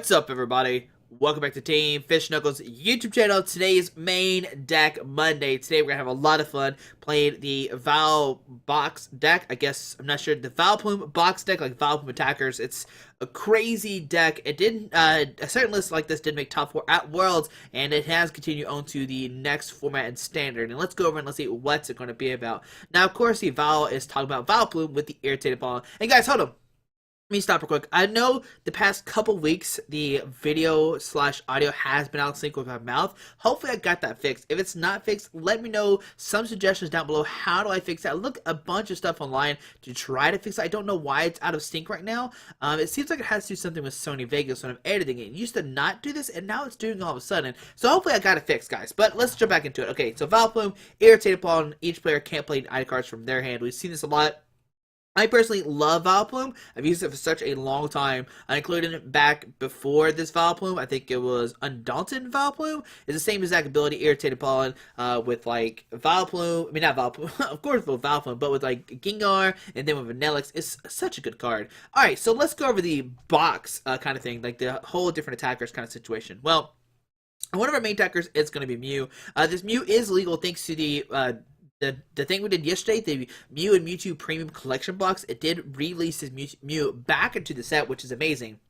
What's up, everybody? Welcome back to Team Fish Knuckles YouTube channel. Today's main deck Monday. Today we're gonna have a lot of fun playing the Val box deck. I guess I'm not sure, the Vileplume box deck, like Vileplume attackers. It's a crazy deck. It didn't a certain list like this did make top 4 at Worlds, and it has continued on to the next format and standard. And let's go over and let's see what's it gonna be about. Now, of course, the Val is talking about Vileplume with the irritated ball. And guys, hold on. Let me stop real quick. I know the past couple weeks the video slash audio has been out of sync with my mouth. Hopefully I got that fixed. If it's not fixed, let me know some suggestions down below. How do I fix that? Look a bunch of stuff online to try to fix it. I don't know why it's out of sync right now. It seems like it has to do something with Sony Vegas when I'm editing it. It used to not do this, and now it's doing it all of a sudden. So hopefully I got it fixed, guys. But let's jump back into it. Okay, so Vileplume, irritated pawn. Each player can't play ID cards from their hand. We've seen this a lot. I personally love Vileplume. I've used it for such a long time. I included it back before this Vileplume. I think it was Undaunted Vileplume. It's the same exact ability, Irritated Pollen, with like Vileplume. I mean, not Vileplume, of course with Vileplume, but with like Gengar and then with Vanillix. It's such a good card. Alright, so let's go over the box kind of thing, like the whole different attackers kind of situation. Well, one of our main attackers is going to be Mew. This Mew is legal thanks to the thing we did yesterday, the Mew and Mewtwo Premium Collection box. It did release his Mew back into the set, which is amazing.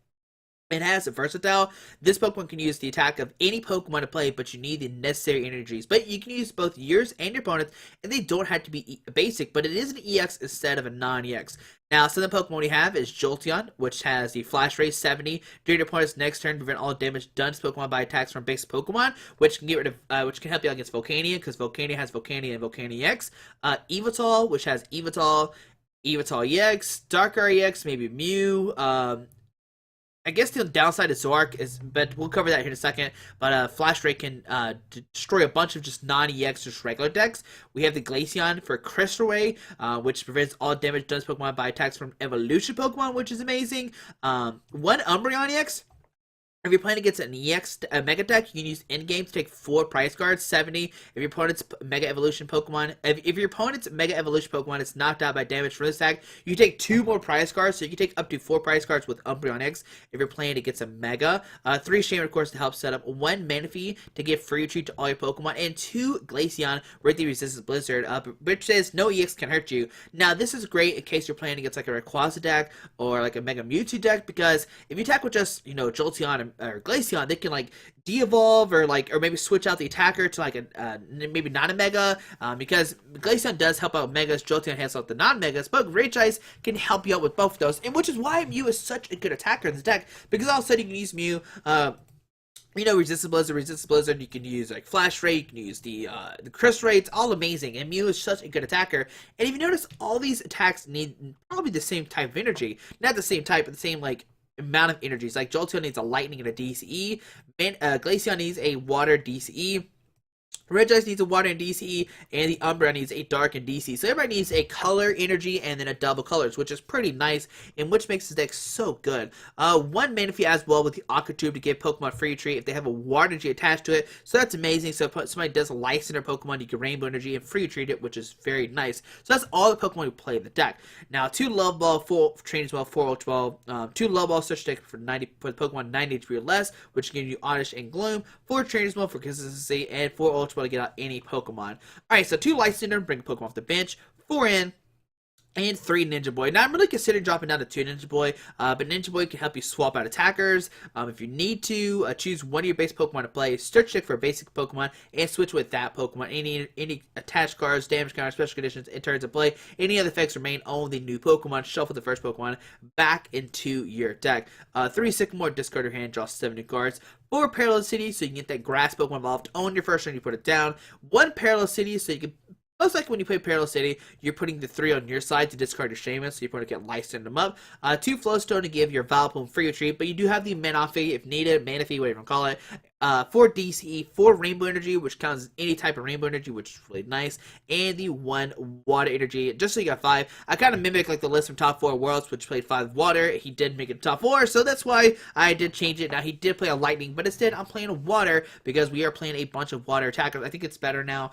It has a versatile. This Pokemon can use the attack of any Pokemon to play, but you need the necessary energies. But you can use both yours and your opponent's, and they don't have to be basic, but it is an EX instead of a non-EX. Now, some of the Pokemon we have is Jolteon, which has the Flash Ray 70. During your opponent's next turn, prevent all damage done to Pokemon by attacks from basic Pokemon, which can get rid of, which can help you out against Volcania, because Volcania has Volcania and Volcania-EX. Yveltal, which has Yveltal, Yveltal-EX, Darkrai-EX, maybe Mew. I guess the downside is Zork is, but we'll cover that here in a second. But Flash Ray can destroy a bunch of just non-EX, just regular decks. We have the Glaceon for Crystal Ray, which prevents all damage done to Pokemon by attacks from Evolution Pokemon, which is amazing. One Umbreon-EX. If you're playing against an EX Mega deck, you can use in-game to take 4 prize cards, 70. If your opponent's Mega Evolution Pokemon, if your opponent's Mega Evolution Pokemon is knocked out by damage from this attack, you take 2 more prize cards, so you can take up to 4 prize cards with Umbreon-EX if you're playing against a Mega. 3 Shaymin, of course, to help set up. 1 Manaphy to give free retreat to all your Pokemon, and 2 Glaceon with the Resistance Blizzard, which says no EX can hurt you. Now, this is great in case you're playing against like a Rayquaza deck or like a Mega Mewtwo deck, because if you attack with just, you know, Jolteon or Glaceon, they can like de-evolve or maybe switch out the attacker to like a maybe not a Mega, because Glaceon does help out Megas, Jolteon helps out the non-Megas, but Regice can help you out with both of those, and which is why Mew is such a good attacker in this deck, because all of a sudden you can use Mew, you know, Resistance Blizzard, you can use like Flash Ray, you can use the Crystal Ray, it's all amazing, and Mew is such a good attacker. And if you notice, all these attacks need probably the same type of energy, not the same type, but the same like amount of energies. Like Jolteon needs a lightning and a DCE, Glaceon needs a water DCE, Regice needs a water and DCE, and the Umbreon needs a dark and DCE. So everybody needs a color, energy, and then a double colors, which is pretty nice, and which makes this deck so good. 1 Manaphy as well with the Aqua Tube to give Pokemon free retreat if they have a water energy attached to it. So that's amazing. So if somebody does a Lysandre Pokemon, you can Rainbow Energy and free retreat it, which is very nice. So that's all the Pokemon we play in the deck. Now, 2 Love Ball, 4 Trainers Mail, 4 Ultra Ball, 2 Love Ball Search Stick for the Pokemon 90 HP or less, which gives you Oddish and Gloom, 4 Trainers Mail for consistency, and 4 Ultra Ball to get out any Pokemon. Alright, so 2 Lysandre, bring a Pokemon off the bench, 4 in, and 3 Ninja Boy. Now, I'm really considering dropping down to 2 Ninja Boy, but Ninja Boy can help you swap out attackers. If you need to, choose one of your base Pokemon to play, search check for a basic Pokemon, and switch with that Pokemon. Any attached cards, damage cards, special conditions, in turns of play, any other effects remain on the new Pokemon. Shuffle the first Pokemon back into your deck. 3 Sycamore, discard your hand, draw 7 new cards. 4 Parallel City, so you can get that grass Pokemon evolved on your first turn, you put it down. 1 Parallel City, so you can, most likely when you play Parallel City, you're putting the 3 on your side to discard your Shaymin, so you're going to get Lysandre them up. 2 Float Stone to give your Vileplume free retreat, but you do have the Manaphy if needed, Manaphy, whatever you want to call it. 4 DCE, 4 Rainbow Energy, which counts as any type of Rainbow Energy, which is really nice, and the 1 Water Energy, just so you got 5. I kind of mimic like the list from top 4 Worlds, which played 5 Water. He did make it top 4, so that's why I did change it. Now, he did play a Lightning, but instead I'm playing a Water, because we are playing a bunch of Water attackers. I think it's better now,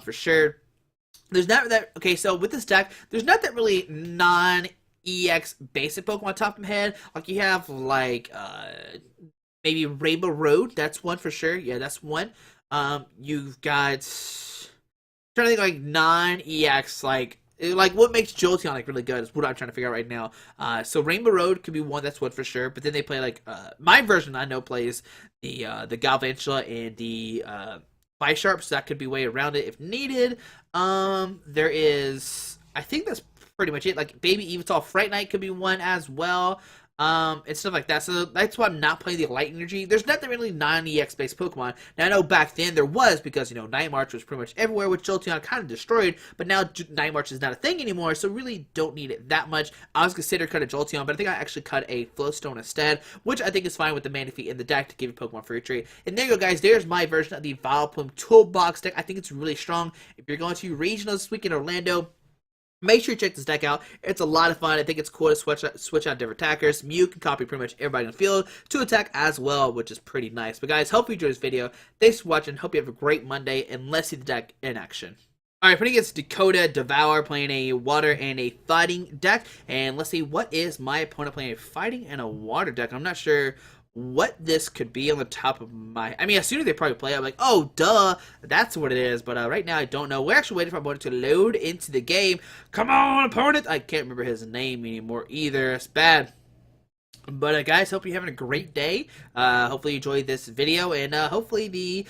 for sure. There's not that, okay, so with this deck, there's not that really non-EX basic Pokemon top of my head. Like, you have, like, maybe Rainbow Road. That's one for sure. Yeah, that's one. You've got trying to think like non-EX like what makes Jolteon like really good is what I'm trying to figure out right now. So Rainbow Road could be one, that's one for sure. But then they play like my version I know plays the Galvantula and the Bisharp, so that could be way around it if needed. There is, I think that's pretty much it. Like Baby Evital Fright Knight could be one as well. And stuff like that. So that's why I'm not playing the Light Energy. There's nothing really non-EX based Pokemon. Now I know back then there was, because Night March was pretty much everywhere, which Jolteon kind of destroyed. But now Night March is not a thing anymore, so really don't need it that much. I was considered cut a Jolteon, but I think I actually cut a Float Stone instead, which I think is fine with the Manaphy in the deck to give you Pokemon for your tree. And there you go, guys. There's my version of the Vileplume Toolbox deck. I think it's really strong. If you're going to regionals this week in Orlando, make sure you check this deck out. It's a lot of fun. I think it's cool to switch out different attackers. Mew can copy pretty much everybody in the field to attack as well, which is pretty nice. But guys, hope you enjoyed this video. Thanks for watching. Hope you have a great Monday, and let's see the deck in action. Alright, putting against Dakota Devour, playing a water and a fighting deck. And let's see, what is my opponent playing? A fighting and a water deck. I'm not sure what this could be on the top of my... I mean, as soon as they probably play, I'm like, oh, duh, that's what it is. But right now, I don't know. We're actually waiting for my opponent to load into the game. Come on, opponent! I can't remember his name anymore either. It's bad. But guys, hope you're having a great day. Hopefully you enjoyed this video, and hopefully the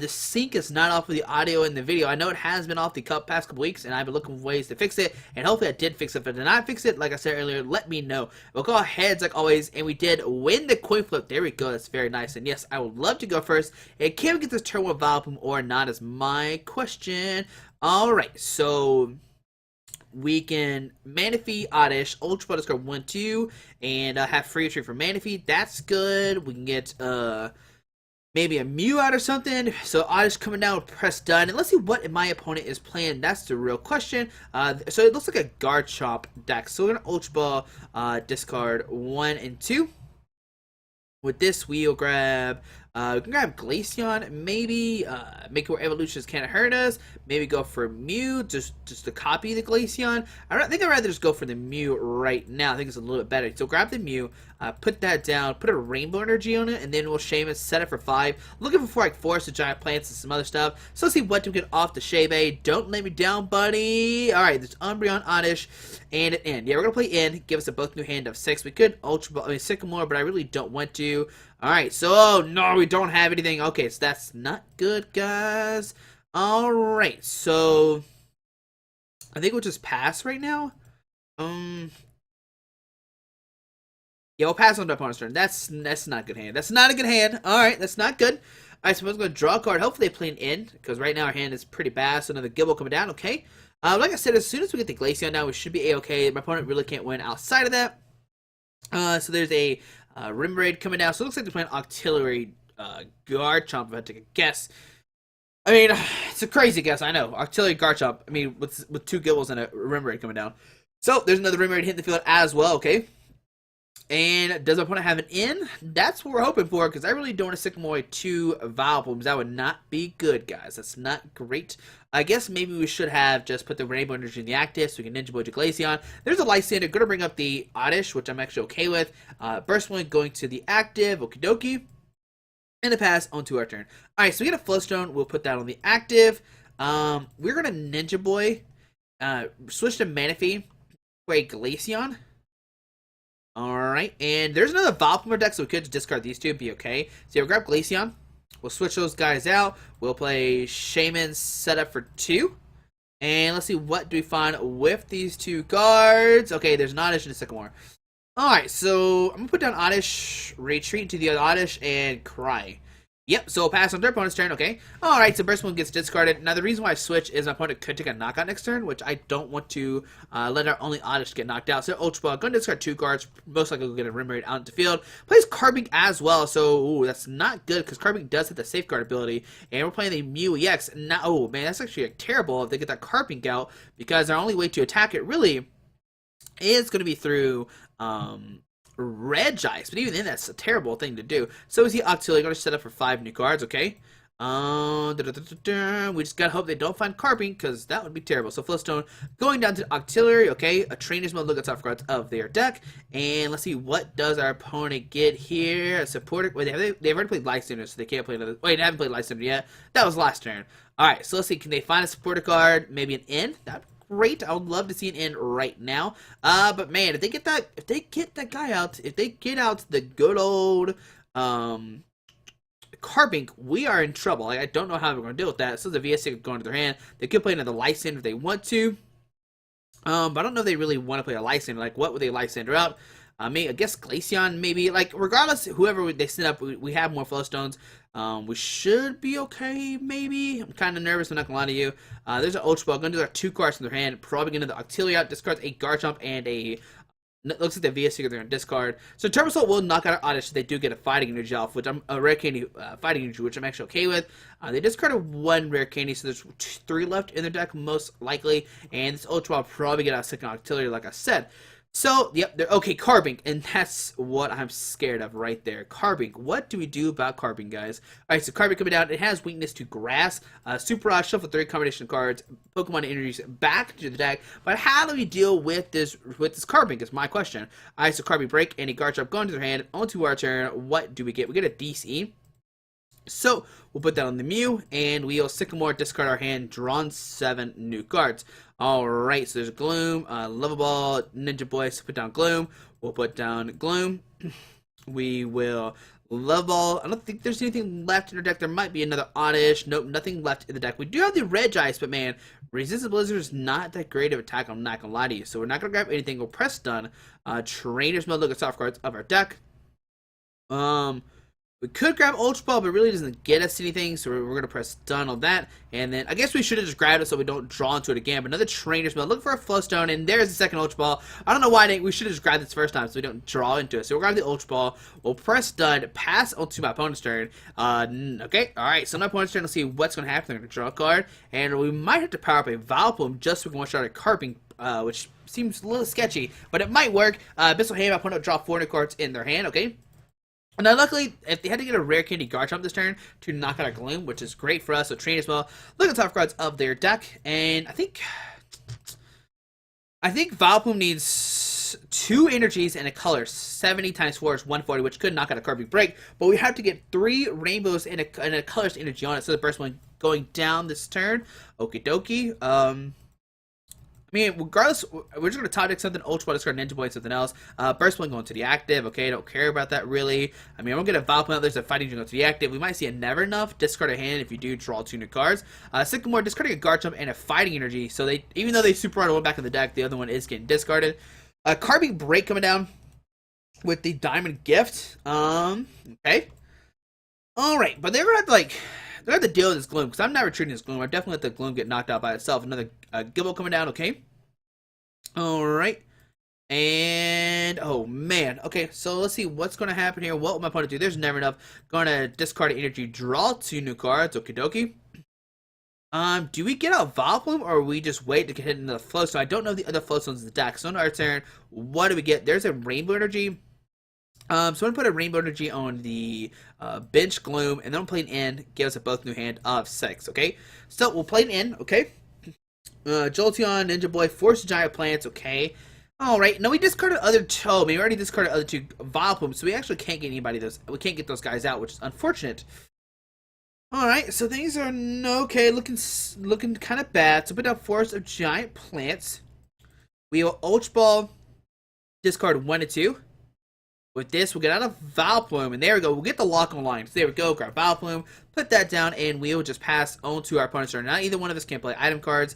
sync is not off of the audio in the video. I know it has been off the past couple weeks, and I've been looking for ways to fix it, and hopefully I did fix it. But if I did not fix it, like I said earlier, let me know. We'll go heads like always, and we did win the coin flip. There we go. That's very nice. And yes, I would love to go first. And can we get this turn with Vileplume or not is my question. Alright, so we can Manaphy, Oddish, Ultra Ball discard 1-2, and have free retreat for Manaphy. That's good. We can get maybe a Mew out or something. So Oddish coming down with press done. And let's see what my opponent is playing. That's the real question. So it looks like a Garchomp deck. So we're going to Ultra Ball discard 1 and 2. With this, we'll grab... we can grab Glaceon, maybe, make it where evolutions can't hurt us, maybe go for Mew, just to copy the Glaceon. I think I'd rather just go for the Mew right now. I think it's a little bit better. So grab the Mew, put that down, put a Rainbow Energy on it, and then we'll Shaymin, set it for 5. Looking for like Forest of Giant Plants and some other stuff. So let's see what to get off the Shaymin. Don't let me down, buddy. Alright, there's Umbreon, Oddish, and an End. Yeah, we're going to play End, give us a both new hand of 6. We could Sycamore, but I really don't want to. Alright, so, no, we don't have anything. Okay, so that's not good, guys. Alright, so I think we'll just pass right now. Yeah, we'll pass on to opponent's turn. That's not a good hand. That's not a good hand. Alright, that's not good. Alright, so we're going to draw a card. Hopefully they play an in, because right now our hand is pretty bad. So another Gibble coming down, okay. Like I said, as soon as we get the Glaceon down, we should be A-okay. My opponent really can't win outside of that. So there's a Rimbraid coming down. So it looks like they're playing Octillery Garchomp, if I had to take a guess. I mean, it's a crazy guess, I know. Octillery Garchomp, I mean, with 2 Gibbles and a Rimbraid coming down. So there's another Rimbraid hitting the field as well, okay. And does my opponent have an in? That's what we're hoping for, because I really don't want to Sycamore 2 Vileplumes. That would not be good, guys. That's not great. I guess maybe we should have just put the Rainbow Energy in the active so we can Ninja Boy to Glaceon. There's a Lysandre. Going to bring up the Oddish, which I'm actually okay with. Burst one going to the active. Okie dokie. And the pass onto our turn. Alright, so we get a Float Stone. We'll put that on the active. We're going to Ninja Boy. Switch to Manaphy for a Glaceon. Alright, and there's another Vileplume deck, so we could just discard these two and be okay. So we'll grab Glaceon. We'll switch those guys out. We'll play Shaymin, set up for 2. And let's see, what do we find with these 2 cards? Okay, there's an Oddish and a Sycamore. Alright, so I'm going to put down Oddish, retreat to the other Oddish, and Cry. Yep, so pass on their opponent's turn, okay. Alright, so first one gets discarded. Now, the reason why I switch is my opponent could take a knockout next turn, which I don't want to let our only Oddish get knocked out. So, Ultra Ball, going to discard 2 cards. Most likely we'll get a Rimbraid out into field. Plays Carbink as well, so, ooh, that's not good, because Carbink does have the Safeguard ability. And we're playing the Mew-EX. Now, oh, man, that's actually terrible if they get that Carbink out, because our only way to attack it, really, is going to be through, Regice, but even then that's a terrible thing to do. So is he Octillery, going to set up for 5 new cards, okay? We just gotta hope they don't find Carping, because that would be terrible. So Float Stone going down to Auxiliary, okay, a Trainers Mail look at top cards of their deck, and let's see what does our opponent get here. A supporter. Wait, they've already played Lysandre, so they can't play another. Wait, they haven't played Lysandre yet. That was last turn. All right, so let's see. Can they find a supporter card? Maybe an N? That'd be great. I would love to see an N right now. But man, if they get that guy out, if they get out the good old Carbink, we are in trouble. Like, I don't know how we're going to deal with that. So the VS going to their hand. They could play another Lysandre if they want to. But I don't know if they really want to play a Lysandre. Like, what would they Lysandre out? I guess Glaceon, maybe. Like, regardless, whoever they send up, we have more Float Stones. We should be okay, maybe. I'm kind of nervous, I'm not going to lie to you. There's an Ultra Ball. Going to do our 2 cards in their hand. Probably going to the Auxiliary out. Discards a Garchomp and a... Looks like the VS Seeker they're going to discard. So Turbo Assault will knock out our Oddish, so they do get a Fighting Energy off, which I'm a Rare Candy Fighting Energy, which I'm actually okay with. They discarded 1 Rare Candy, so there's 3 left in their deck, most likely. And this Ultra Ball probably get out a second Auxiliary, like I said. So, yep, they're okay, Carbink, and that's what I'm scared of right there. Carbink, what do we do about Carbink, guys? Alright, so Carbink coming down, it has weakness to Grass, Super Rod, Shuffle 3 combination cards, Pokemon Energies back to the deck, but how do we deal with this Carbink is my question. Alright, so Carbink break, and a Garchomp going to their hand, onto our turn, what do we get? We get a DC. So, we'll put that on the Mew, and we'll Sycamore, discard our hand, drawn 7 new cards. Alright, so there's Gloom, Level Ball, Ninja Boy, so put down Gloom. We'll put down Gloom. We will Level Ball. I don't think there's anything left in our deck. There might be another Oddish. Nope, nothing left in the deck. We do have the Regice, but man, Resistant Blizzard is not that great of attack, I'm not going to lie to you. So we're not going to grab anything. We'll press done. Trainers Mail look at soft cards of our deck. We could grab Ultra Ball, but it really doesn't get us anything, so we're going to press done on that. And then I guess we should have just grabbed it so we don't draw into it again. But another Trainer's Mail. Look for a Float Stone, and there's the second Ultra Ball. I don't know why we should have just grabbed this first time so we don't draw into it. So we'll grab the Ultra Ball. We'll press done, pass onto my opponent's turn. Okay, alright, so my opponent's turn, let's see what's going to happen. They're going to draw a card, and we might have to power up a Vileplume just so we can one-shot a Carping, which seems a little sketchy, but it might work. Abyssal Hand, my opponent will draw 400 cards in their hand, okay? Now, luckily, if they had to get a Rare Candy Garchomp this turn to knock out a Gloom, which is great for us, so train as well. Look at the top cards of their deck, and I think Vileplume needs 2 energies and a color. 70 times 4 is 140, which could knock out a Carbink break, but we have to get 3 rainbows and a color's energy on it, so the first one going down this turn. Okie dokie. I mean, regardless, we're just going to top deck something, Ultra Ball, discard Ninja Boy, and something else. Burst one going to the active, okay, don't care about that really. I mean, I'm going to Vileplume out, there's a Fighting Engine going to the active. We might see a Never Enough, discard a hand if you do draw 2 new cards. Sycamore, discarding a Garchomp and a Fighting Energy, so they, even though they Super Rod one back in the deck, the other one is getting discarded. Carbink break coming down with the Diamond Gift. Okay. Alright, but they're going to have to, like... They're going to have to deal with this Gloom, because I'm not retreating this Gloom. I definitely let the Gloom get knocked out by itself. Another Gibble coming down, okay. Alright. And, oh man. Okay, so let's see what's going to happen here. What will my opponent do? There's never enough. Going to discard energy, draw 2 new cards. Okie dokie. Do we get out Vileplume, or we just wait to get hit into the Float Stone? I don't know the other Float Stones in the deck. So on our turn, what do we get? There's a Rainbow Energy. So I'm going to put a Rainbow Energy on the bench Gloom, and then we'll play an in, give us a both new hand of 6, okay? So we'll play an in, okay? Jolteon, Ninja Boy, Force Giant Plants, okay? Alright, now we discarded other two. Oh, we already discarded other 2 Vileplume, so we actually can't get anybody those. We can't get those guys out, which is unfortunate. Alright, so things are okay, looking kind of bad. So put down Force of Giant Plants. We will Ultra Ball, discard 1 to 2. With this, we'll get out of Vileplume, and there we go. We'll get the lock on line. So there we go. Grab Vileplume, put that down, and we'll just pass on to our opponent's turn. Now, either one of us can play item cards,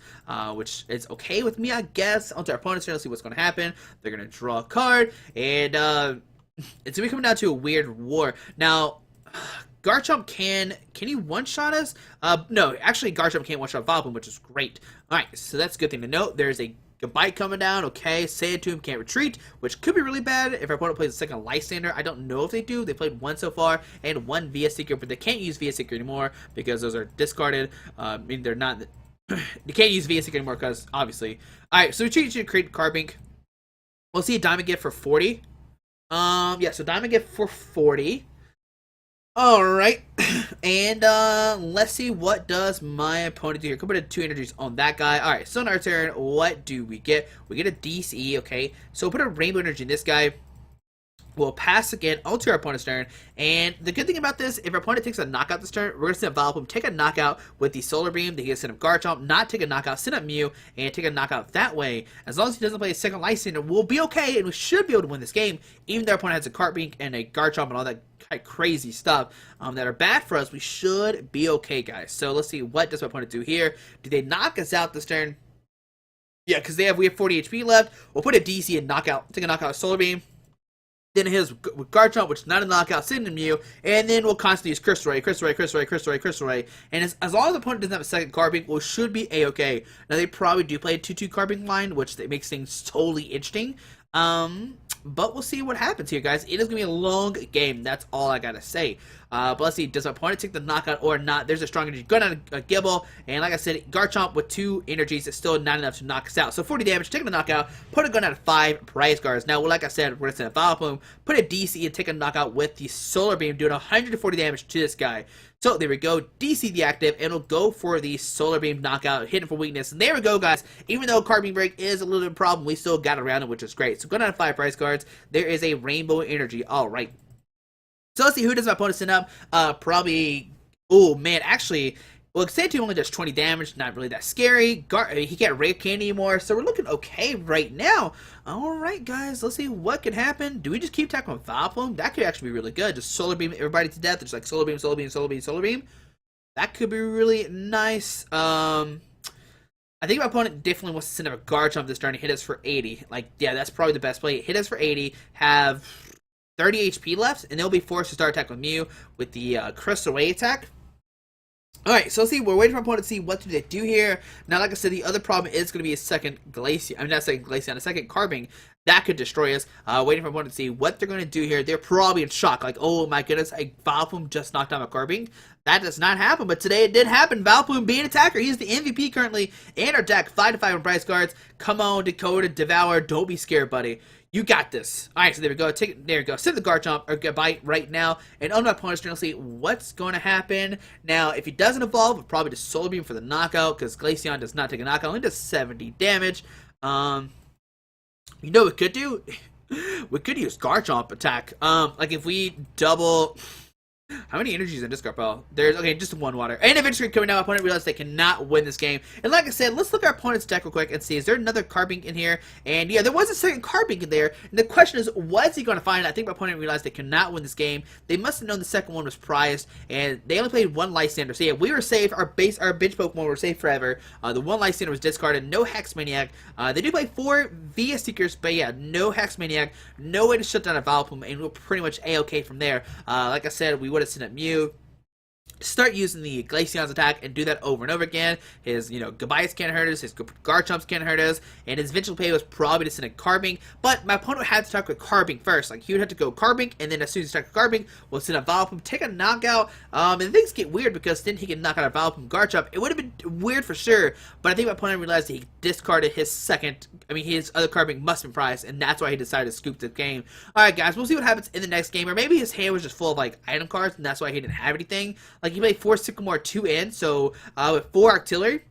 which is okay with me, I guess. Onto our opponent's turn. Let's see what's going to happen. They're going to draw a card, and it's going to be coming down to a weird war. Now, Garchomp can he one-shot us? No, actually, Garchomp can't one-shot Vileplume, which is great. All right, so that's a good thing to note. There's a Bite coming down, okay. Sandtomb can't retreat, which could be really bad if our opponent plays a second Lysandre. I don't know if they do. They played 1 so far and 1 VS Seeker, but they can't use VS Seeker anymore because those are discarded. I mean, they're not. They can't use VS Seeker anymore because obviously. All right, so we should create Carbink. We'll see a Diamond Gift for 40. Yeah, so Diamond Gift for 40. Alright, and let's see what does my opponent do here. Come put 2 energies on that guy. Alright, so on our turn, what do we get? We get a DC, okay. So we'll put a rainbow energy in this guy. We'll pass again onto our opponent's turn, and the good thing about this, if our opponent takes a knockout this turn, we're going to send Vileplume, take a knockout with the Solar Beam, then he can send up Garchomp, not take a knockout, send up Mew, and take a knockout that way. As long as he doesn't play a second Lysandre, we'll be okay, and we should be able to win this game, even though our opponent has a Cart Beam and a Garchomp and all that kind of crazy stuff that are bad for us. We should be okay, guys. So let's see, what does my opponent do here? Do they knock us out this turn? Yeah, because we have 40 HP left. We'll put a DC and knockout, take a knockout Solar Beam. Then his with Garchomp, which is not a knockout, send him Mew, and then we'll constantly use Crystal Ray, Crystal Ray, Crystal Ray, Crystal Ray, Crystal Ray. And as long as the opponent doesn't have a second Cart Beam, we should be A-okay. Now, they probably do play a 2-2 Cart Beam line, which makes things totally interesting. But we'll see what happens here, guys. It is going to be a long game. That's all I got to say. But let's see. Does our opponent take the knockout or not? There's a strong energy going on a Gibble. And like I said, Garchomp with 2 energies is still not enough to knock us out. So 40 damage, taking the knockout, put a gun out of 5 prize cards. Now, like I said, we're going to send a Vileplume, put a DC, and take a knockout with the Solar Beam, doing 140 damage to this guy. So there we go, DC the active, and we'll go for the Solar Beam knockout, hitting for weakness. And there we go, guys. Even though Cart Beam Break is a little bit of a problem, we still got around it, which is great. So going out of 5 prize cards, there is a Rainbow Energy. All right. So let's see, who does my opponent send up? Probably, oh man, actually, well, Xanadu only does 20 damage, not really that scary. He can't Rare Candy anymore, so we're looking okay right now. Alright, guys, let's see what could happen. Do we just keep attacking with Vileplume? That could actually be really good. Just Solar Beam everybody to death. It's like Solar Beam, Solar Beam, Solar Beam, Solar Beam. That could be really nice. I think my opponent definitely wants to send up a Garchomp this turn and hit us for 80. Like, yeah, that's probably the best play. Hit us for 80, have 30 HP left, and they'll be forced to start attack with Mew with the Crystal Ray attack. Alright, so let's see, we're waiting for our opponent to see what do they do here. Now, like I said, the other problem is going to be a second Glaceon. I mean, not a second Glaceon, a second Cart Beam. That could destroy us. Waiting for our opponent to see what they're going to do here. They're probably in shock. Like, oh my goodness, a Vileplume just knocked down a Cart Beam. That does not happen, but today it did happen. Vileplume being an attacker. He's the MVP currently in our deck. 5-5 on prize cards. Come on, Dakota, Devour. Don't be scared, buddy. You got this. Alright, so there we go. There we go. Send the Garchomp or Bite right now. And on my opponent's turn, let's see what's going to happen. Now, if he doesn't evolve, we'll probably just Solar Beam for the knockout, because Glaceon does not take a knockout. Only does 70 damage. You know what we could do? We could use Garchomp attack. Like if we double... How many energies in discard pile? There's, okay, just 1 water. And eventually coming out, my opponent realized they cannot win this game. And like I said, let's look at our opponent's deck real quick and see, is there another Cart Beam in here? And yeah, there was a second Cart Beam in there. And the question is, what's he going to find? I think my opponent realized they cannot win this game. They must have known the second one was prized. And they only played 1 Lysandre. So yeah, we were safe. Our bench Pokemon were safe forever. The 1 Lysandre was discarded. No Hex Maniac. They do play 4 VS Seekers, but yeah, no Hex Maniac. No way to shut down a Vileplume. And we're pretty much A-okay from there. Like I said, we would have sent up Mew. Start using the Glaceon's attack and do that over and over again. His, Goodbyes can't hurt us, his Garchomps can't hurt us, and his eventual play was probably to send a Cart Beam, but my opponent had to attack with Cart Beam first. Like, he would have to go Cart Beam, and then as soon as he attacked with Cart Beam, we'll send a Vileplume, take a knockout, and things get weird because then he can knock out a Vileplume Garchomp. It would have been weird for sure, but I think my opponent realized that he discarded his his other Cart Beam must have been prized, and that's why he decided to scoop the game. Alright guys, we'll see what happens in the next game, or maybe his hand was just full of, item cards, and that's why he didn't have anything. Like, he played 4 Sycamore, 2 in, so with 4 Artillery.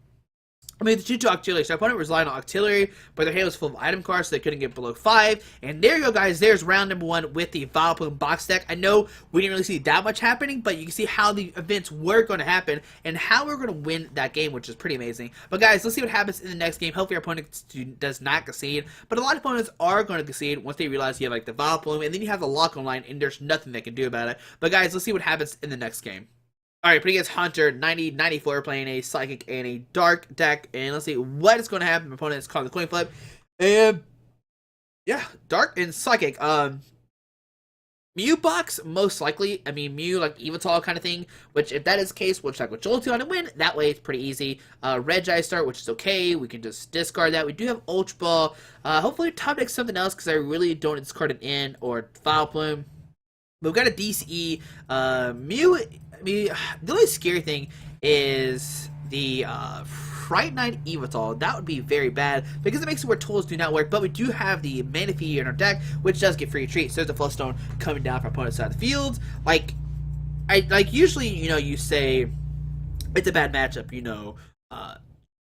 I mean, the 2 Octillery, so our opponent was relying on Octillery, but their hand was full of item cards, so they couldn't get below 5. And there you go, guys. There's round number 1 with the Vileplume box deck. I know we didn't really see that much happening, but you can see how the events were going to happen and how we're going to win that game, which is pretty amazing. But guys, let's see what happens in the next game. Hopefully our opponent does not concede, but a lot of opponents are going to concede once they realize you have, the Vileplume, and then you have the lock-on line, and there's nothing they can do about it. But guys, let's see what happens in the next game. Alright, putting against Hunter, 90, 94, playing a Psychic and a Dark deck. And let's see what is going to happen. My opponent is calling the coin flip. And, yeah, Dark and Psychic. Mew box, most likely. I mean, Mew, Evital kind of thing. Which, if that is the case, we'll check with Jolteon and win. That way, it's pretty easy. Regice start, which is okay. We can just discard that. We do have Ultra Ball. Hopefully, top deck something else, because I really don't discard an in or Vileplume. But we've got a DCE. Mew... the only scary thing is the Fright Night Evital. That would be very bad because it makes it where tools do not work, but we do have the Manaphy in our deck, which does get free retreat. So there's a Float Stone coming down from opponent's side of the field. I like usually, you say it's a bad matchup, uh,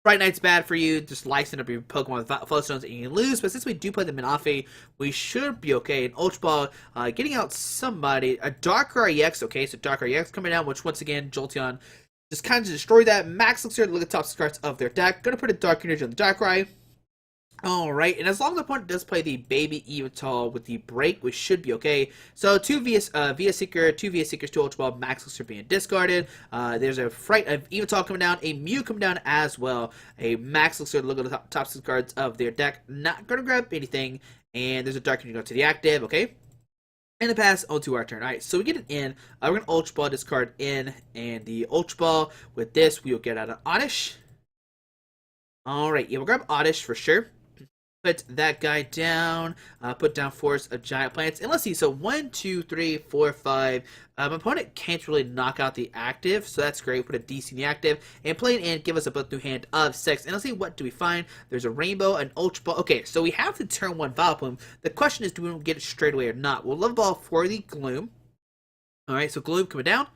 Fright Night's bad for you. Just licensing up your Pokemon with Float Stones and you can lose. But since we do play the Manaphy, we should be okay. And Ultra Ball, getting out somebody. A Darkrai EX, okay, so Darkrai EX coming out, which once again, Jolteon just kind of destroyed that. Max looks here, look at the top cards of their deck. Gonna put a Dark Energy on the Darkrai. Alright, and as long as the opponent does play the Baby Evital with the break, we should be okay. So, 2 Via Seeker, 2 Via Seekers, 2 Ultra Ball, Max Elixir being discarded. There's a Fright of Evital coming down, a Mew coming down as well. A Max Elixir, look at the top 6 cards of their deck. Not going to grab anything. And there's a Dark Energy go to the active, okay? And the pass onto our turn. Alright, so we get it in. We're going to Ultra Ball discard in. And the Ultra Ball, with this, we'll get out an Oddish. Alright, yeah, we'll grab Oddish for sure. Put that guy down, put down Force of Giant Plants, and let's see, so 1, 2, 3, 4, 5, my opponent can't really knock out the active, so that's great. Put a DC in the active, and play it in, give us a both new hand of 6, and let's see, what do we find? There's a Rainbow, an Ultra Ball. Okay, so we have the turn 1 Vileplume. The question is, do we get it straight away or not? We'll Level Ball for the Gloom. Alright, so Gloom coming down.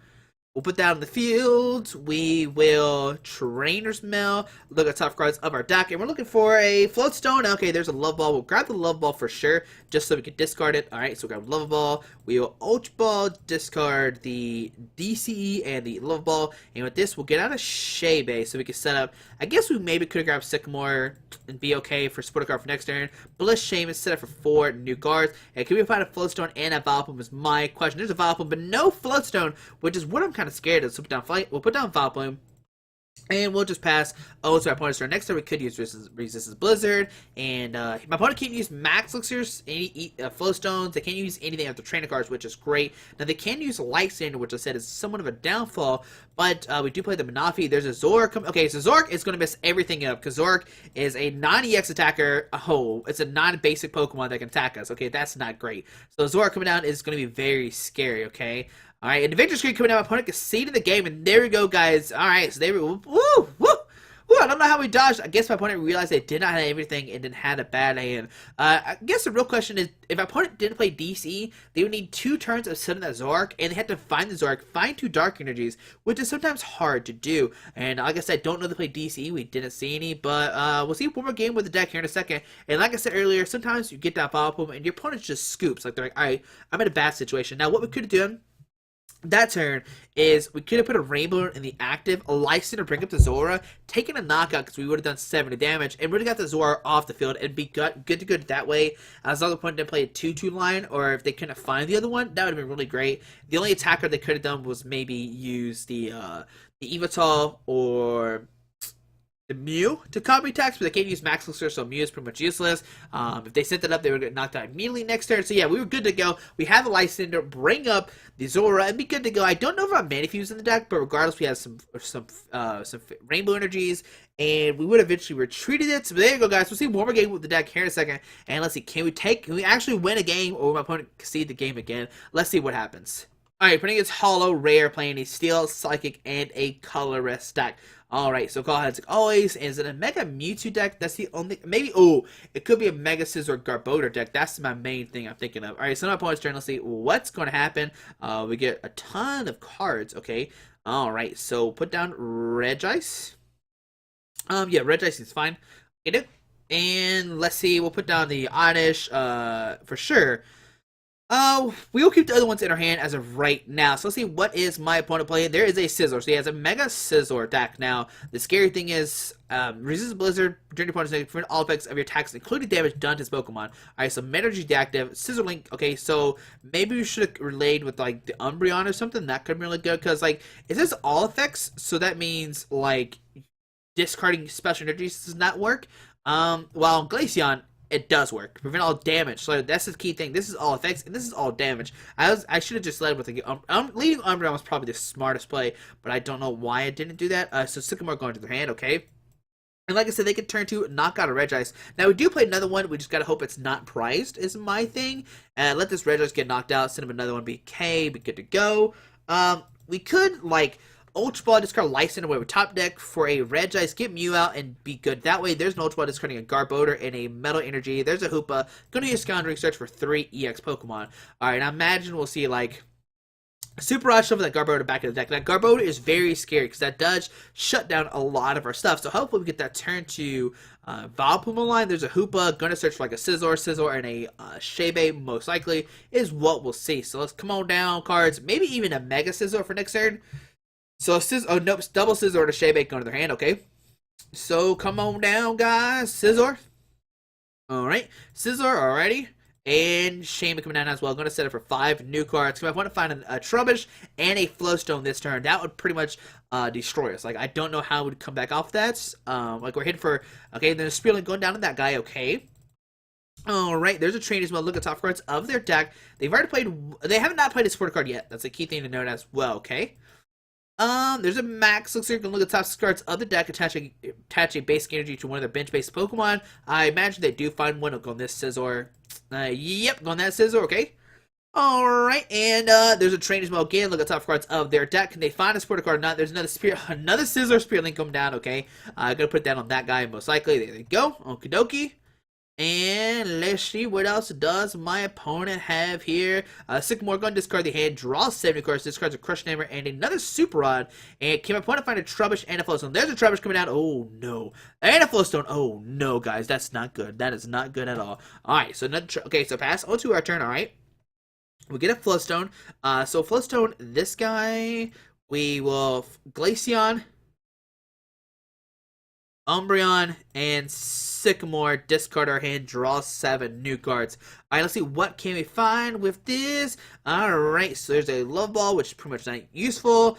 We'll put that on the field. We will Trainers Mail. Look at top cards of our deck. And we're looking for a Float Stone. Okay, there's a Love Ball. We'll grab the Love Ball for sure, just so we can discard it. Alright, so we'll grab Love Ball. We will Ultra Ball, discard the DCE and the Love Ball. And with this, we'll get out of Shaymin, so we can set up. I guess we maybe could have grabbed Sycamore and be okay for support card for next turn. But let's Shaymin, set up for 4 new guards. And can we find a Float Stone and a Vileplume is my question. There's a Vileplume, but no Float Stone, which is what I'm kind of scared of. So we'll put down Vileplume. And we'll just pass to our opponent's turn. Next turn, we could use Resistance Blizzard. And my opponent can't use Max Elixirs, any Flow Stones. They can't use anything after trainer cards, which is great. Now, they can use Lysandre, which I said is somewhat of a downfall. But we do play the Manaphy. There's a Zoroark. Okay, so Zoroark is going to mess everything up. Because Zoroark is a non-EX attacker. Oh, it's a non-basic Pokemon that can attack us. Okay, that's not great. So Zoroark coming down is going to be very scary, okay? Alright, and the victory screen coming out, my opponent can see to the game, and there we go, guys. Alright, so there we go. Woo! Woo! Woo! I don't know how we dodged. I guess my opponent realized they did not have everything and then had a bad hand. I guess the real question is, if my opponent didn't play DC, they would need 2 turns of sending that Zoroark, and they had to find the Zoroark, find 2 Dark Energies, which is sometimes hard to do. And like I said, don't know they play DC. We didn't see any, but we'll see one more game with the deck here in a second. And like I said earlier, sometimes you get that Vileplume, and your opponent just scoops. Like, they're like, alright, I'm in a bad situation. Now, what we could have done that turn is we could have put a Rainbow in the active, a Lysandre to bring up the Zora, taking a knockout because we would have done 70 damage, and would have got the Zora off the field and be good to go that way. As long as the opponent didn't play a 2-2 line, or if they couldn't find the other one, that would have been really great. The only attacker they could have done was maybe use the Evital or the Mew to copy attacks, but they can't use Max Elixir, so Mew is pretty much useless. If they sent it up, they would get knocked out immediately next turn. So yeah, we were good to go. We have the Lysandre, bring up the Zora, and be good to go. I don't know if I'm Manaphy in the deck, but regardless, we have some Rainbow Energies, and we would eventually retreated it. So there you go, guys. We'll see one more game with the deck here in a second, and let's see, can we actually win a game, or will my opponent concede the game again? Let's see what happens. Alright, putting its Hollow Rare, playing a Steel, Psychic, and a Colorless deck. Alright, so call ahead like always. Is it a Mega Mewtwo deck? That's the only... Maybe... Oh, it could be a Mega Scizor Garbodor deck. That's my main thing I'm thinking of. Alright, so my opponent's turn. Let's see what's going to happen. We get a ton of cards, okay? Alright, so put down Regice. Yeah, Regice is fine. Get it? And let's see, we'll put down the Oddish, for sure. We will keep the other ones in our hand as of right now. So let's see, what is my opponent playing? There is a Scizor. So he has a Mega Scizor deck. Now, the scary thing is, resist Blizzard during your opponent's negative, prevent all effects of your attacks, including damage done to his Pokemon. Alright, so Energy deactive, Scizor Link. Okay, so maybe we should have relayed with, like, the Umbreon or something. That could be really good, because, like, it says all effects, so that means, like, discarding special energies does not work. While Glaceon, it does work. Prevent all damage. So that's the key thing. This is all effects, and this is all damage. I should have just led with the leading Umbreon was probably the smartest play, but I don't know why I didn't do that. So Sycamore going to their hand, okay. And like I said, they can turn to knock out a Regice. Now we do play another one. We just gotta hope it's not prized. Is my thing. Let this Regice get knocked out. Send him another one. BK. Be good to go. We could like Ultra Ball, discard Lysandre away with top deck for a Regice, get Mew out, and be good. That way, there's an Ultra Ball discarding a Garbodor and a Metal Energy. There's a Hoopa. Gonna use Scoundrelling Search for 3 EX Pokemon. Alright, now imagine we'll see, like, Super Rod shuffle that Garbodor back in the deck. That Garbodor is very scary because that does shut down a lot of our stuff. So hopefully we get that turn to Vileplume line. There's a Hoopa. Gonna search for like a Scizor, and a Shaymin most likely is what we'll see. So let's come on down cards. Maybe even a Mega Scizor for next turn. So oh nope, double Scizor and a Shaymin going to their hand. Okay. So come on down, guys. Scizor. Alright, Scizor already. And Shaymin coming down as well. I'm going to set it for 5 new cards. I want to find a Trubbish and a Float Stone this turn. That would pretty much destroy us. Like, I don't know how it would come back off that. Like, we're hitting for... Okay, then a Spearling going down to that guy. Okay. Alright, there's a Trainers Mail. Look at top cards of their deck. They've already played... They have not played a support card yet. That's a key thing to note as well, okay? There's a Max. Looks like you can look at the top cards of the deck, attach a basic energy to one of their bench-based Pokemon. I imagine they do find one. I'll go on this Scizor. Yep, go on that Scizor, okay. Alright, and there's a Trainers Mail again. Look at the top cards of their deck. Can they find a supporter card or not? There's another Scizor Spearling come down, okay. I'm gonna put that on that guy most likely. There they go. Okie dokie. And let's see what else does my opponent have here. Sycamore going to discard the hand, draw 70 cards, discards a Crush Hammer and another Super Rod. And can my opponent find a Trubbish and a Float Stone? There's a Trubbish coming out. Oh no. And a Float Stone. Oh no, guys. That's not good. That is not good at all. Alright, so okay, so pass on to our turn, alright. We get a Float Stone. So Float Stone, this guy, we will Glaceon, Umbreon, and Sycamore, discard our hand, draw 7 new cards. Alright, let's see, what can we find with this? Alright, so there's a Love Ball, which is pretty much not useful.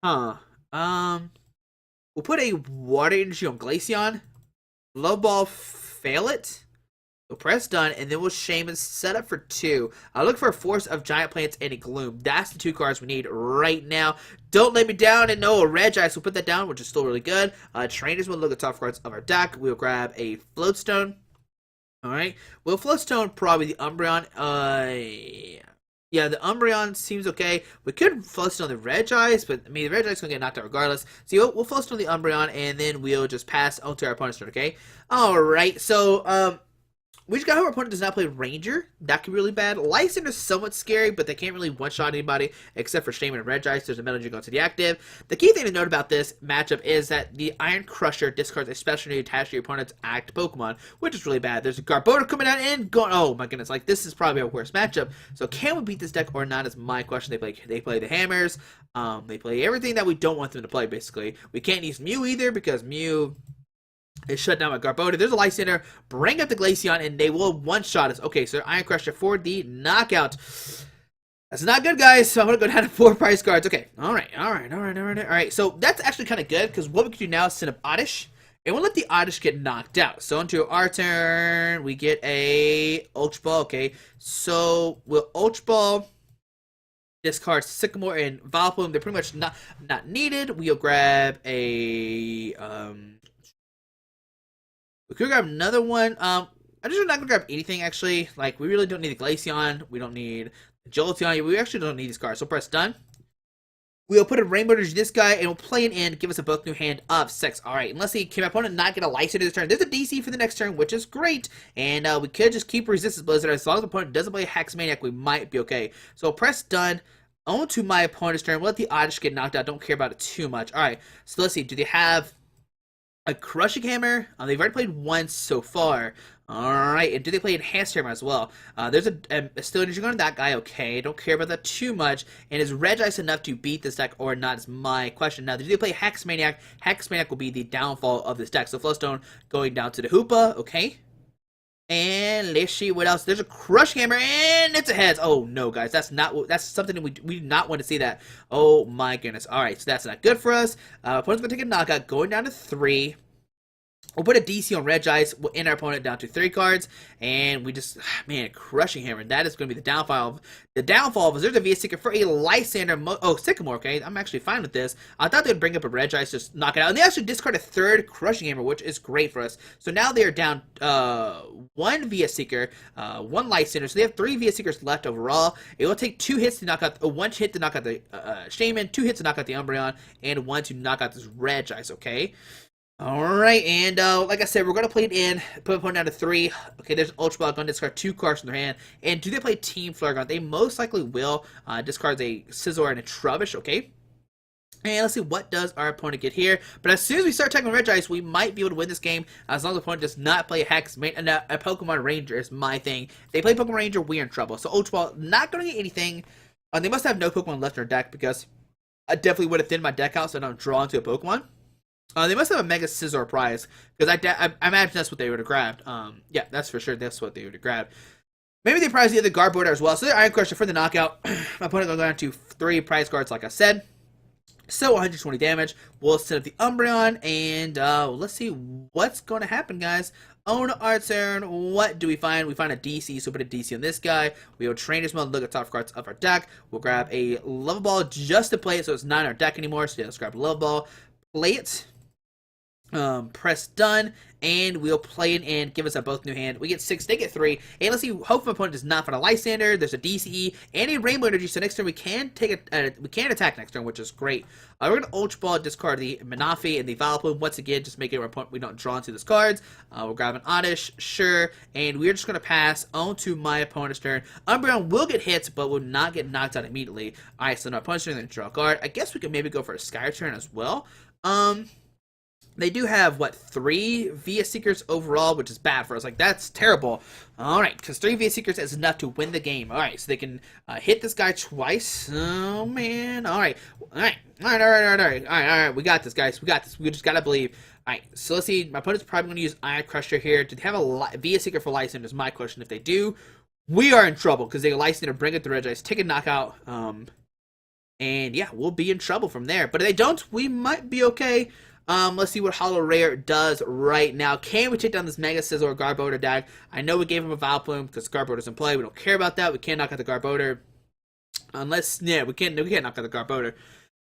We'll put a Water Energy on Glaceon. Love Ball, fail it. We'll press done, and then we'll Shaymin set up for 2. Look for a Force of Giant Plants and a Gloom. That's the 2 cards we need right now. Don't let me down, and no, a Regice. We'll put that down, which is still really good. Trainers will look at top cards of our deck. We'll grab a Float Stone. Alright. We'll Float Stone probably the Umbreon. Yeah, the Umbreon seems okay. We could Float Stone the Regice, but I mean, the Regice is going to get knocked out regardless. So we'll Float Stone the Umbreon, and then we'll just pass on to our opponent's turn, okay? Alright, so, we just got our opponent does not play Ranger. That could be really bad. Lysandre is somewhat scary, but they can't really one-shot anybody except for Shaymin and Regice. There's a Metal Energy going to the active. The key thing to note about this matchup is that the Iron Crusher discards a special energy attached to your opponent's act Pokemon, which is really bad. There's a Garbodor coming out and going. Oh my goodness! Like this is probably our worst matchup. So can we beat this deck or not? Is my question. They play the hammers. They play everything that we don't want them to play. Basically, we can't use Mew either because Mew is shut down by Garbodor. There's a Lysandre. Bring up the Glaceon, and they will one-shot us. Okay, so Iron Crusher for the knockout. That's not good, guys. So I'm going to go down to 4 prize cards. Okay, alright. So that's actually kind of good, because what we can do now is send up Oddish, and we'll let the Oddish get knocked out. So into our turn, we get a Ultra Ball. Okay, so we'll Ultra Ball, discard Sycamore and Vileplume. They're pretty much not needed. We'll grab a we could grab another one. I'm just not gonna grab anything actually. Like we really don't need the Glaceon. We don't need the Jolteon. We actually don't need these cards. So press done. We'll put a Rainbow Energy this guy, and we'll play an end, give us a both new hand of 6. Alright, and let's see, can my opponent not get a Lysandre this turn? There's a DC for the next turn, which is great. And we could just keep Resistance Blizzard. As long as the opponent doesn't play Hex Maniac, we might be okay. So press done. On to my opponent's turn. We'll let the Oddish get knocked out. Don't care about it too much. Alright, so let's see, do they have a Crushing Hammer? They've already played once so far. Alright, and do they play Enhanced Hammer as well? There's a Still Energy going to that guy, okay. Don't care about that too much. And is Regice enough to beat this deck or not is my question. Now, do they play Hex Maniac? Hex Maniac will be the downfall of this deck. So Float Stone going down to the Hoopa, okay. And let's see what else. There's a Crush Hammer, and it's a heads. Oh no, guys, that's something we do not want to see that. Oh my goodness. All right, so that's not good for us. Opponent's gonna take a knockout, going down to 3. We'll put a DC on Regice. We'll end our opponent down to 3 cards, and we just, man, Crushing Hammer. That is going to be the downfall. The downfall is there's a VS Seeker for a Lysandre. Oh, Sycamore, okay. I'm actually fine with this. I thought they'd bring up a Regice, just knock it out. And they actually discard a 3rd Crushing Hammer, which is great for us. So now they are down 1 VS Seeker, 1 Lysandre. So they have 3 VS Seekers left overall. It will take 2 hits to knock out, 1 hit to knock out the Shaymin, 2 hits to knock out the Umbreon, and 1 to knock out this Regice, okay. Alright, and like I said, we're going to play it in, put opponent down to 3. Okay, there's an Ultra Ball, going to discard 2 cards from their hand. And do they play Team Flargon? They most likely will. Discards a Scizor and a Trubbish, okay? And let's see, what does our opponent get here? But as soon as we start attacking Regice, we might be able to win this game as long as the opponent does not play a Hex. And a Pokemon Ranger is my thing. If they play Pokemon Ranger, we're in trouble. So Ultra Ball, not going to get anything. They must have no Pokemon left in their deck because I definitely would have thinned my deck out so I don't draw into a Pokemon. They must have a Mega Scizor prize, because I imagine that's what they would have grabbed. Yeah, that's for sure, that's what they would have grabbed. Maybe they prize the other guard border as well. So they're Iron Crusher for the knockout. My opponent will go down to 3 prize cards, like I said. So 120 damage. We'll set up the Umbreon, and let's see what's going to happen, guys. On our turn, what do we find? We find a DC, so we'll put a DC on this guy. We will Trainers Mail, look at top cards of our deck. We'll grab a Level Ball just to play it, so it's not in our deck anymore. So yeah, let's grab a Level Ball, play it. Press done, and we'll play it and give us a both new hand. We get 6, they get 3, and let's see. Hope my opponent does not find a Lysandre. There's a DCE and a Rainbow Energy, so next turn we can take we can attack next turn, which is great. We're gonna Ultra Ball, discard the Manaphy and the Vileplume once again, just make it our opponent we don't draw into those cards. We'll grab an Oddish, sure, and we're just gonna pass on to my opponent's turn. Umbreon will get hit, but will not get knocked out immediately. All right, so now opponent's turn, then draw a card. I guess we could maybe go for a Sky turn as well. They do have, what, 3 VS Seekers overall, which is bad for us. Like, that's terrible. Alright, because 3 VS Seekers is enough to win the game. Alright, so they can hit this guy twice. Oh, man. Alright. Alright. We got this, guys. We got this. We just gotta believe. Alright, so let's see. My opponent's probably going to use Iron Crusher here. Do they have a VS Seeker for Lysandre is my question. If they do, we are in trouble, because they can Lysandre, bring it to Regice, take a knockout, and yeah, we'll be in trouble from there. But if they don't, we might be okay. Let's see what Hollow Rare does right now. Can we take down this Mega Scizor Garbodor deck? I know we gave him a Vileplume because Garbodor's in play. We don't care about that. We can't knock out the Garbodor. Unless, yeah, we can't knock out the Garbodor.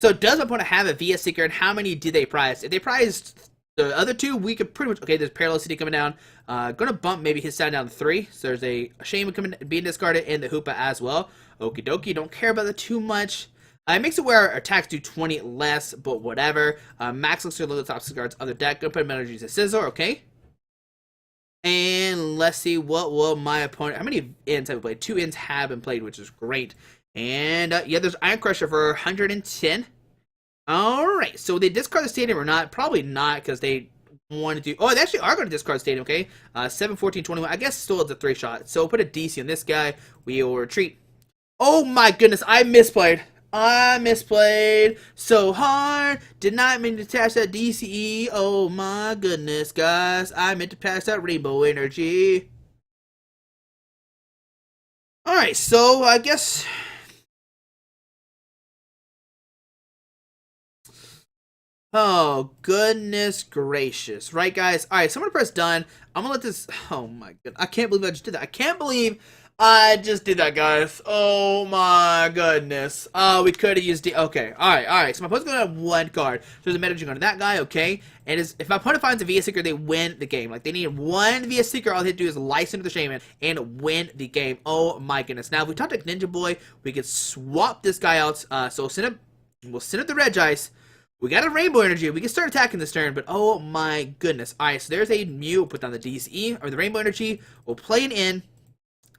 So does my opponent have a VS Seeker, and how many do they prize? If they prized the other 2, we could pretty much, okay, there's Parallel City coming down. Gonna bump maybe his sound down to 3. So there's a Shaymin coming, being discarded, and the Hoopa as well. Okie dokie, don't care about that too much. It makes it where our attacks do 20 less, but whatever. Max looks to the top 6 cards other deck. Gonna put energies at Scizor, okay? And let's see, what will my opponent... How many ends have we played? 2 ends have been played, which is great. And, yeah, there's Iron Crusher for 110. Alright, so they discard the stadium or not? Probably not, because they want to do... Oh, they actually are going to discard the stadium, okay? 7, 14, 21. I guess still it's a 3-shot. So we'll put a DC on this guy. We will retreat. Oh my goodness, I misplayed. I misplayed so hard. Did not mean to attach that DCE. Oh my goodness, guys. I meant to pass that Rainbow Energy. Alright, so I guess... Oh, goodness gracious. Right, guys? Alright, so I'm going to press done. I'm going to let this... Oh my goodness. I can't believe I just did that. I can't believe... I just did that, guys. Oh my goodness. We could have used okay. Alright. So my opponent's gonna have 1 card. So there's a message going to that guy, okay. And if my opponent finds a VS Seeker, they win the game. Like, they need 1 VS Seeker. All they have to do is Lysandre the Shaymin and win the game. Oh my goodness. Now, if we talk to Ninja Boy, we could swap this guy out. So we'll send up the Regice. We got a Rainbow Energy. We can start attacking this turn, but oh my goodness. Alright, so there's a Mew. We'll put down the DCE, or the Rainbow Energy. We'll play it in.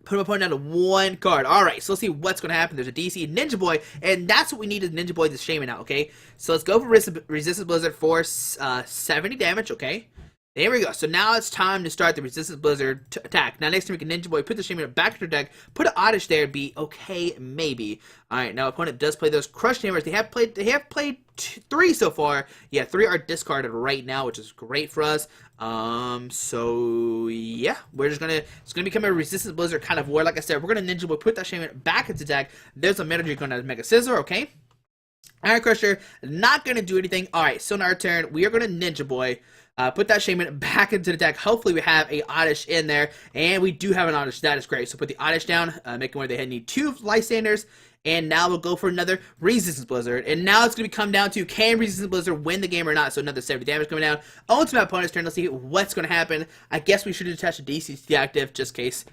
Put my opponent down to 1 card. Alright, so let's see what's going to happen. There's a DC Ninja Boy, and that's what we need is Ninja Boy this Shaymin out, okay? So let's go for Resistance Blizzard for 70 damage, okay? There we go. So now it's time to start the Resistance Blizzard attack. Now next time we can Ninja Boy, put the Shaymin back into their deck, put an Oddish there, be okay, maybe. Alright, now opponent does play those Crush Hammers. They have played 3 so far. Yeah, 3 are discarded right now, which is great for us. So yeah, we're just gonna, it's gonna become a Resistance Blizzard kind of war. Like I said, we're gonna Ninja Boy, put that Shaymin back into deck. There's a Energy going to Mega Scizor, okay? Iron Crusher, not gonna do anything. Alright, so in our turn, we are gonna Ninja Boy. Put that Shaymin back into the deck. Hopefully we have a Oddish in there. And we do have an Oddish. That is great. So put the Oddish down. Make it where they need 2 Lysandres. And now we'll go for another Resistance Blizzard. And now it's going to come down to, can Resistance Blizzard win the game or not? So another 70 damage coming down. On to my opponent's turn. Let's see what's going to happen. I guess we should attach a DC to the active, just in case.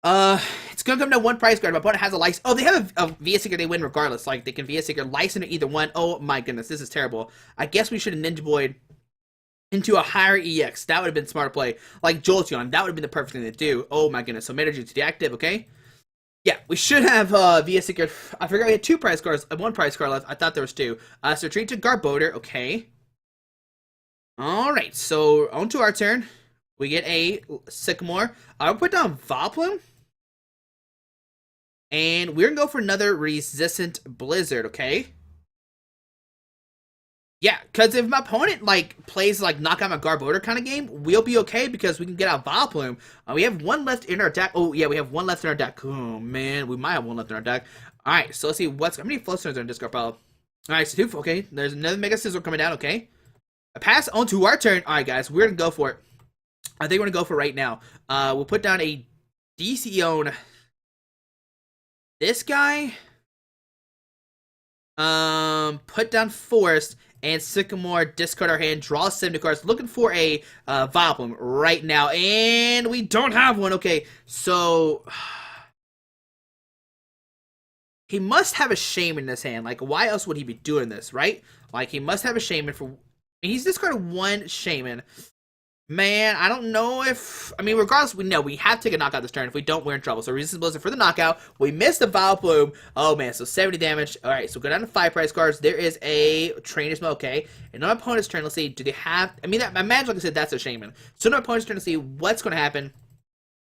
It's going to come down to 1 prize card. My opponent has a Lysandre. Oh, they have a VS Seeker. They win regardless. Like, they can VS Seeker Lysandre either one. Oh my goodness, this is terrible. I guess we should have Ninja Boy'd. into a higher EX. That would have been smart play. Like Jolteon, that would have been the perfect thing to do. Oh my goodness. So Energy to deactive, okay? Yeah, we should have VS Secret. I forgot we had 2 prize cards, 1 prize card left. I thought there was 2. So retreat to Garbodor, okay. Alright, so on to our turn. We get a Sycamore. I'll put down Vileplume. And we're gonna go for another Resistant Blizzard, okay? Yeah, because if my opponent, like, plays, like, knock out my Garbodor kind of game, we'll be okay because we can get out Vileplume. We have 1 left in our deck. Oh, yeah, we have 1 left in our deck. Oh, man, we might have 1 left in our deck. Alright, so let's see how many Float Stones are in discard pile? Alright, so 2, okay, there's another Mega Scizor coming down, okay. I pass on to our turn. Alright, guys, we're gonna go for it. I think we're gonna go for it right now. We'll put down a DC on this guy. Put down Forest. And Sycamore, discard our hand, draw 70 cards. Looking for a Vileplume right now. And we don't have one. Okay, so he must have a Shaymin in his hand. Like, why else would he be doing this, right? Like, he must have a Shaymin for... He's discarded 1 Shaymin. Man, I don't know if... I mean, regardless, we know we have to take a knockout this turn. If we don't, we're in trouble. So Resistance Blizzard for the knockout. We missed the Vileplume. Oh, man, so 70 damage. All right, so go down to 5 prize cards. There is a Trainers Mail, okay. And on my opponent's turn, let's see, do they have... I mean, I imagine, like I said, that's a Shaymin. So on my opponent's turn, let's see what's going to happen.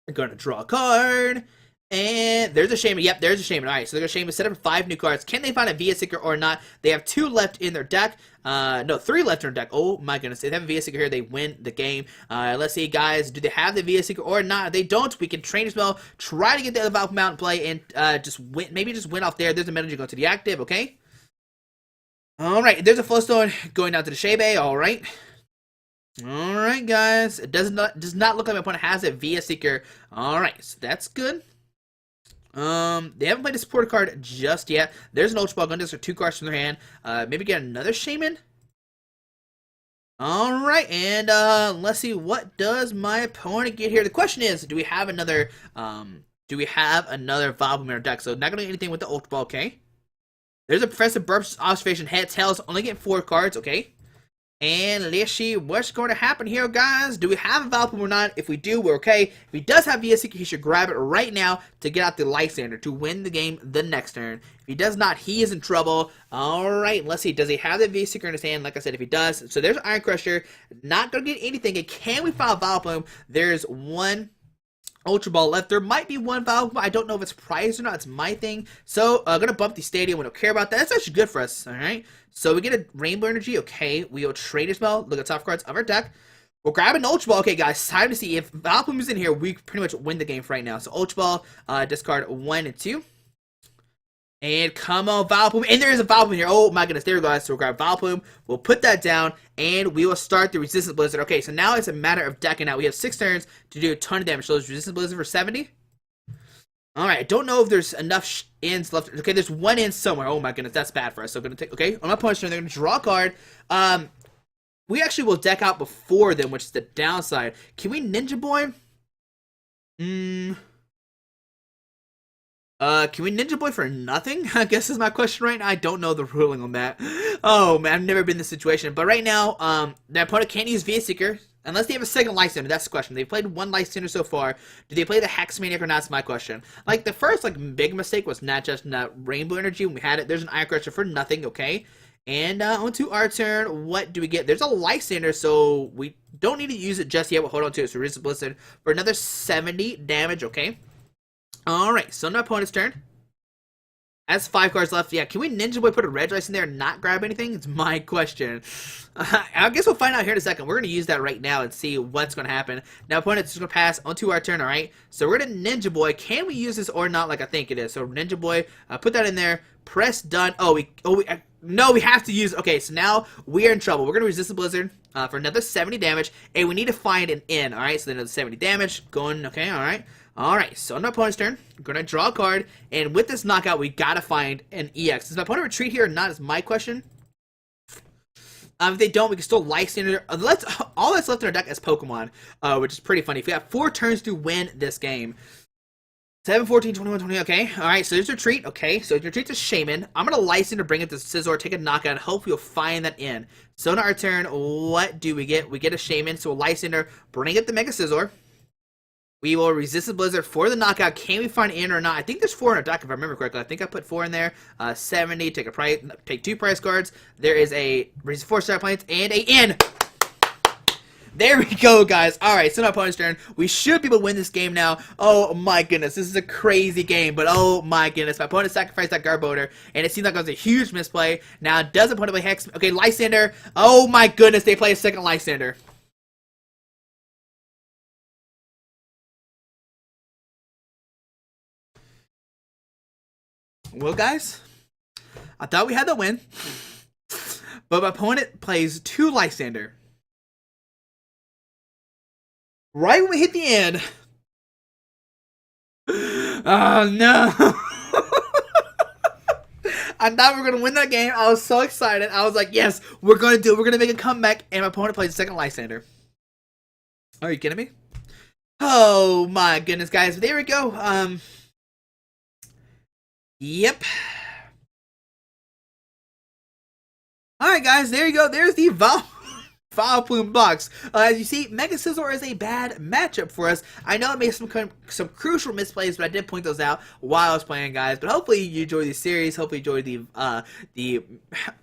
We're going to draw a card. And there's a Shaymin. Yep, there's a Shaymin. All right, so they're going to Shaymin, set up 5 new cards. Can they find a VS Seeker or not? They have 2 left in their deck. No, 3 left in their deck. Oh my goodness. If they have a VS Seeker here, they win the game. Let's see, guys. Do they have the VS Seeker or not? If they don't, we can Trainers Mail, try to get the other Vileplume out and play, and just win. Maybe just win off there. There's a Energy going to the active, okay? All right, there's a Float Stone going down to the Shaymin. All right. All right, guys. It does not look like my opponent has a VS Seeker. All right, so that's good. They haven't played a support card just yet. There's an Ultra Ball Gun. Those are 2 cards from their hand. Maybe get another Shaymin. Alright, and let's see, what does my opponent get here? The question is, do we have another Vileplume in our deck? So not gonna do anything with the Ultra Ball, okay? There's a Professor Burp's observation, head, tails, only getting 4 cards, okay? And let's see what's going to happen here, guys. Do we have a Vileplume or not? If we do, we're okay. If he does have VS Seeker, he should grab it right now to get out the Lysandre to win the game the next turn. If he does not, he is in trouble. Alright, let's see. Does he have the VS Seeker in his hand? Like I said, if he does. So there's Iron Crusher. Not going to get anything. And can we find a Vileplume? There's 1 Ultra Ball left. There might be 1 Vileplume. I don't know if it's prized or not. It's my thing. So, gonna bump the stadium. We don't care about that. That's actually good for us. Alright. So, we get a Rainbow Energy. Okay. We go Trainers Mail. Look at top cards of our deck. We'll grab an Ultra Ball. Okay, guys. Time to see if Vileplume is in here. We pretty much win the game for right now. So, Ultra Ball. Discard 1 and 2. And come on, Vileplume. And there is a Vileplume here. Oh my goodness. There we go, guys. So we'll grab Vileplume. We'll put that down. And we will start the Resistance Blizzard. Okay, so now it's a matter of decking out. We have 6 turns to do a ton of damage. So there's Resistance Blizzard for 70. Alright, I don't know if there's enough ends left. Okay, there's 1 end somewhere. Oh my goodness, that's bad for us. So I'm going to take... Okay, on my opponent's turn, they're going to draw a card. We actually will deck out before them, which is the downside. Can we Ninja Boy? Can we Ninja Boy for nothing? I guess is my question right now. I don't know the ruling on that. Oh, man, I've never been in this situation. But right now, the opponent can't use VS Seeker unless they have a second Lysandre. That's the question. They've played 1 Lysandre so far. Do they play the Hex Maniac or not? That's my question. Like, the first, like, big mistake was not just Rainbow Energy when we had it. There's an Iron Crusher for nothing, okay? And on to our turn, what do we get? There's a Lysandre, so we don't need to use it just yet. We'll hold on to it. So Resistance Blizzard for another 70 damage, okay? Alright, so on my opponent's turn. That's 5 cards left. Yeah, can we Ninja Boy put a Regice in there and not grab anything? It's my question. I guess we'll find out here in a second. We're going to use that right now and see what's going to happen. Now, opponent's just going to pass onto our turn, alright? So we're going to Ninja Boy. Can we use this or not like I think it is? So Ninja Boy, put that in there. Press done. No, we have to use... Okay, so now we are in trouble. We're going to resist the Blizzard for another 70 damage. And we need to find an in, alright? So then another 70 damage. Going, okay, alright. Alright, so on my opponent's turn, I'm going to draw a card, and with this knockout, we got to find an EX. Does my opponent retreat here or not is my question. If they don't, we can still Lysandre. All that's left in our deck is Pokemon, which is pretty funny. We got 4 turns to win this game. 7, 14, 21, 20. Okay. All right. So there's your treat. Okay. So your treat to Shaymin. I'm going to Lysandre to bring it to Scizor, take a knockout, and hope we'll find that in. So in our turn, what do we get? We get a Shaymin. So we'll Lysandre, bring it to Mega Scizor. We will resist the Blizzard for the knockout. Can we find in or not? I think there's 4 in our deck, if I remember correctly. I think I put 4 in there. 70, take 2 price cards. There is a 4 star planes and a in. There we go, guys. Alright, so my opponent's turn. We should be able to win this game now. Oh my goodness, this is a crazy game, but oh my goodness. My opponent sacrificed that Garbodor, and it seems like it was a huge misplay. Now, does opponent play Hex? Okay, Lysandre. Oh my goodness, they play a second Lysandre. Well, guys, I thought we had the win, but my opponent plays 2 Lysandre. Right when we hit the end. Oh no. I thought we were going to win that game. I was so excited. I was like, yes, we're going to do it. We're going to make a comeback. And my opponent plays the second Lysandre. Are you kidding me? Oh my goodness, guys. There we go. Yep. Alright, guys. There you go. There's the Vileplume box. As you see, Mega Scizor is a bad matchup for us. I know it made some crucial misplays, but I did point those out while I was playing, guys. But hopefully you enjoyed the series. Hopefully you enjoyed the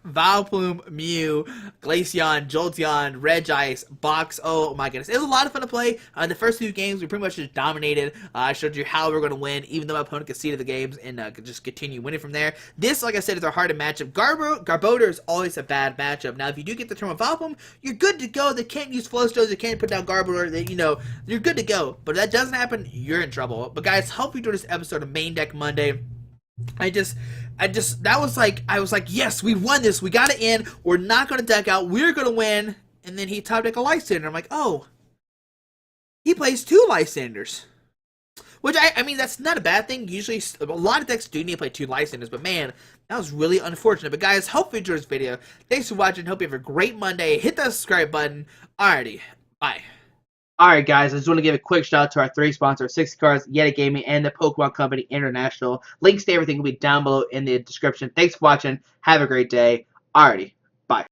Vileplume, Mew, Glaceon, Jolteon, Regice box. Oh my goodness, it was a lot of fun to play. The first 2 games we pretty much just dominated. I showed you how we were going to win, even though my opponent conceded the games, and could just continue winning from there. This, like I said, is our harder matchup. Garbodor is always a bad matchup. Now, if you do get the turn with Vileplume, you're good to go. They can't use Float Stones. They can't put down Garbodor. You're good to go. But if that doesn't happen, you're in trouble. But guys, hope you enjoyed this episode of Main Deck Monday. I was like, yes, we won this. We got it in. We're not going to deck out. We're going to win. And then he top deck a Lysandre. I'm like, oh, he plays 2 Lysandres. Which, I mean, that's not a bad thing. Usually, a lot of decks do need to play 2 Lysandres, but man, that was really unfortunate. But guys, hope you enjoyed this video. Thanks for watching. Hope you have a great Monday. Hit that subscribe button. Alrighty, bye. Alright, guys, I just want to give a quick shout out to our 3 sponsors, 60 Cards, Yeti Gaming, and the Pokemon Company International. Links to everything will be down below in the description. Thanks for watching. Have a great day. Alrighty.